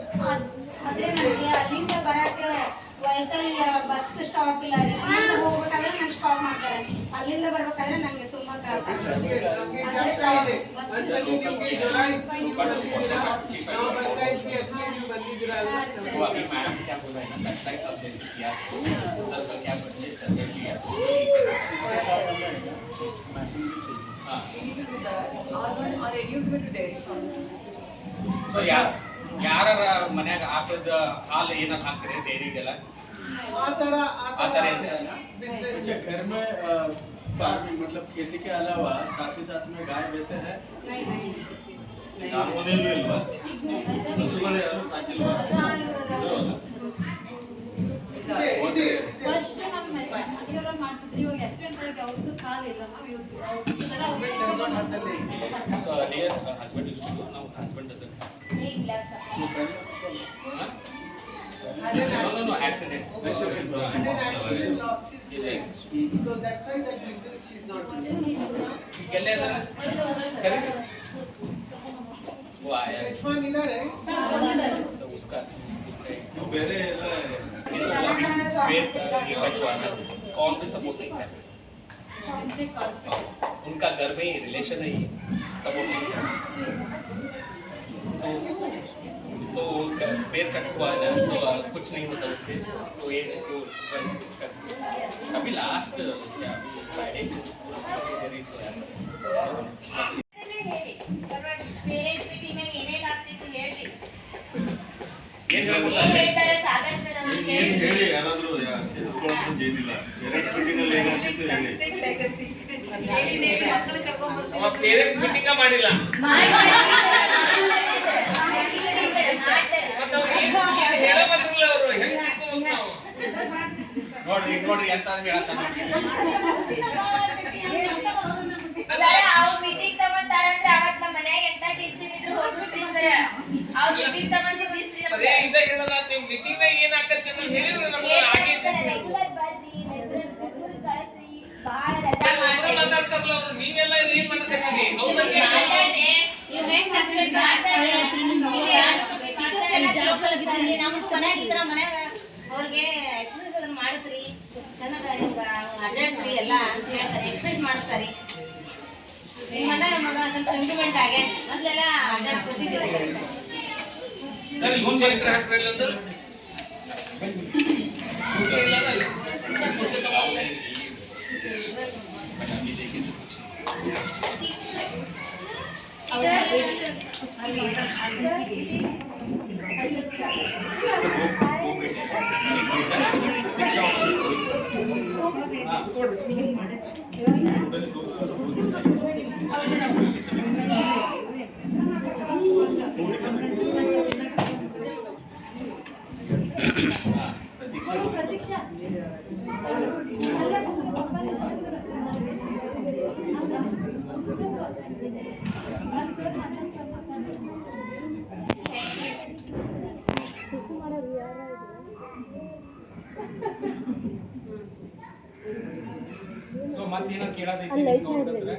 ಆದರೆ ನನಗೆ ಅಲ್ಲಿಂದ ಬರೋಕ್ಕೆ vehicle ಇಲ್ಲ, bus stop ಇಲ್ಲ ರೀ. ಅಲ್ಲಿಂದ ಹೋಗ್ಬೇಕಾದ್ರೆ ನಂಗೆ ಸ್ಟಾಪ್ ಮಾಡ್ತಾರೆ, ಅಲ್ಲಿಂದ ಬರ್ಬೇಕಾದ್ರೆ ನನಗೆ ತುಂಬ वो अभी मैडम क्या बोल रहे हैं ना दैट टाइप ऑफ दिस किया उधर का क्या बच्चे सर्वे किया हां ಸೊ ಯಾರ ಮನ್ಯಾಗ ಹಾಕದ ಹಾಲು ಏನಾರ ಹಾಕ್ತಾರೆ ಡೈರಿಗೆಲ್ಲ आ तरह अच्छा घर में फार्मिंग मतलब खेती के अलावा साथ ही साथ में गाय वैसे है ಫಸ್ಟ್ ನಮ್ಮ ಮನೆಯವ್ರ ಮಾಡ್ತಿದ್ವಿ, ಇವಾಗ ಎಕ್ಸ್ಟೆಂಟ್ ಆಗಿ ಅವ್ರದ್ದು ಕಾಲಿಲ್ಲ. So earlier husband used to do, now husband doesn't have. No, accident. lost his leg. So that's why that business she's not doing. गेले जरा करेक्ट वो आया Shishman इधर है. तो उसका मेरे पेट ये कछुआ ना कौन भी सपोर्ट नहीं है उनका घर में रिलेशन है सपोर्ट नहीं है तो पेड़ कट हुआ है ना तो कुछ नहीं होता उससे तो ये तो अभी लास्ट फ्राइडे ಪೇರೆಂಟ್ಸ್ ಮೀಟಿಂಗ್ ನಲ್ಲಿ ಏನೇನ್ ಆಗ್ತಿತ್ತು ಹೇಳ್ರಿ. ಏನ್ ಏನ್ ಹೇಳ್ತಾರೆ ಸಾಗರ್ ಸರ್ ಅವ್ರಿಗೆ? ಹೇಳಿ ಯಾರಾದ್ರೂ ಎದುರ್ಕೊಳ್ಳೋದು ಏನಿಲ್ಲ ಪೇರೆಂಟ್ಸ್ ಮೀಟಿಂಗ್ ಅಲ್ಲಿ ಏನಾಗ್ತಿತ್ತು ಹೇಳಿ ಪೇರೆಂಟ್ಸ್ ಮೀಟಿಂಗ್ ಮಾಡಿಲ್ಲ ಹೇಳೋ ಬಂದಿಲ್ಲ ಅವರು ಹೆಂಗ್ ನಾವು ನೋಡ್ರಿ ನೋಡ್ರಿ ಅಂತ ಹೇಳ್ತಾನೆ ಅವ್ರು ಮೀಟಿಂಗ್ ತಗೊಂತಾರಂದ್ರೆ ಅವತ್ ನಮ್ಮ ಮನ್ಯಾಗ ಎಂತ ಟೆನ್ಷನ್ ಇದ್ರು ಹೋಗ್ಬಿಟ್ರಿ ಸರ್. ಅವ್ರು ಮೀಟಿಂಗ್ ತಗೊಂತಿದ್ರಿ ಅದೇ ಇದ ಹೇಳಲ್ಲ ನೀವು ಮೀಟಿಂಗ್ ನಾಗ ಏನ್ ಆಕತ್ತೆ ಅಂತ ಹೇಳಿದ್ರೆ ನಮ್ಗೆ ಆಗಿದೆ ರೆಗ್ಯುಲರ್ ಬರ್ರಿ ರೆಗ್ಯುಲರ್ ಕಳ್ಸ್ರಿ ಬಹಳ ರಜಾ ಮಾಡ್ರಿ ಮಾತಾಡ್ತಾರಲ್ಲ ಅವರು ನೀವೆಲ್ಲ ಏನ್ ಮಾಡ್ತೀರಿ ಹೌದಲ್ಲ ನೀವು ಹೆಂಗ್ ಹಚ್ಬೇಕು ನಮ್ಗೆ ಕೊನೆಗಿದ್ರ ಮನ್ಯಾಗ ಅವ್ರಿಗೆ ಎಕ್ಸರ್ಸೈಸ್ ಅದನ್ನ ಮಾಡಿಸ್ರಿ ಚೆನ್ನಾಗಿ ಅಡ್ಡಾಡ್ಸ್ರಿ ಎಲ್ಲ ಅಂತ ಹೇಳ್ತಾರೆ, ಎಕ್ಸರ್ಸೈಸ್ ಮಾಡಿಸ್ತಾರೆ. ನಿಮ್ಮನ್ನ ಮಗ ಸ್ವಲ್ಪ ಇಂಪ್ರೂವ್ಮೆಂಟ್ ಆಗಿ ಮೊದಲೆಲ್ಲ ಅಡ್ಡಾಡ್ಸ್ಕೊತಿದ್ದೀರಿ. ಸರ್ ಇವನ್ ಚರಿತ್ರ ಹಾಕ್ರಲ್ಲ ಅಂದ್ರೆ ಪ್ರತೀಕ್ಷಾ ಕೇಳೋದೈತಿ ನಿಮ್ಗೆ ನೋಡಿದ್ರೆ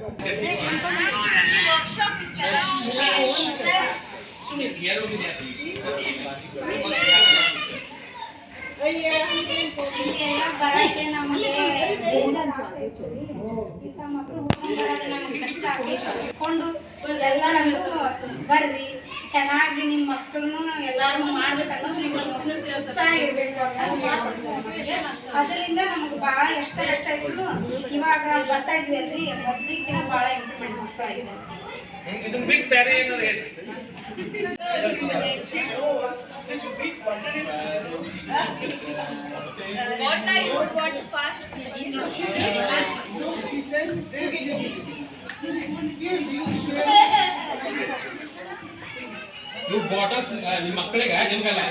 ಎಲ್ಲ ಬರಕ್ಕೆ ನಮಗೆ ಇಂಥ ಮಕ್ಕಳು ನಮಗೆ ಕಷ್ಟ ಕೊಂಡು ಎಲ್ಲರೂ ಬರ್ರಿ ಚೆನ್ನಾಗಿ ನಿಮ್ಮ ಮಕ್ಕಳನ್ನು ಎಲ್ಲರೂ ಮಾಡ್ಬೇಕು ಅನ್ನೋದು ನಿಮ್ಗೆ ಉತ್ಸಾಹ ಇರಬೇಕು. ಅದರಿಂದ ನಮಗೆ ಭಾಳ ಎಷ್ಟು ಕಷ್ಟ ಇದ್ರು ಇವಾಗ ಬರ್ತಾ ಇದ್ವಿ ಅಲ್ರಿ ಮೊದಲಿಕ್ಕಿಂತ ಭಾಳ ಇಂಪ್ರೂವ್ಮೆಂಟ್ ಮಕ್ಕಳಾಗಿದೆ. ಇದನ್ನ ಬಿಟ್ಟು ಬೇರೆ ಏನಾದ್ರು ಹೇಳಿ. What I would want to pass in No, she said this. ನೀವು ಬಾಟಲ್ಸ್ ನಿಮ್ಮ ಮಕ್ಕಳಿಗೆ ನಿಮ್ಗಲ್ಲ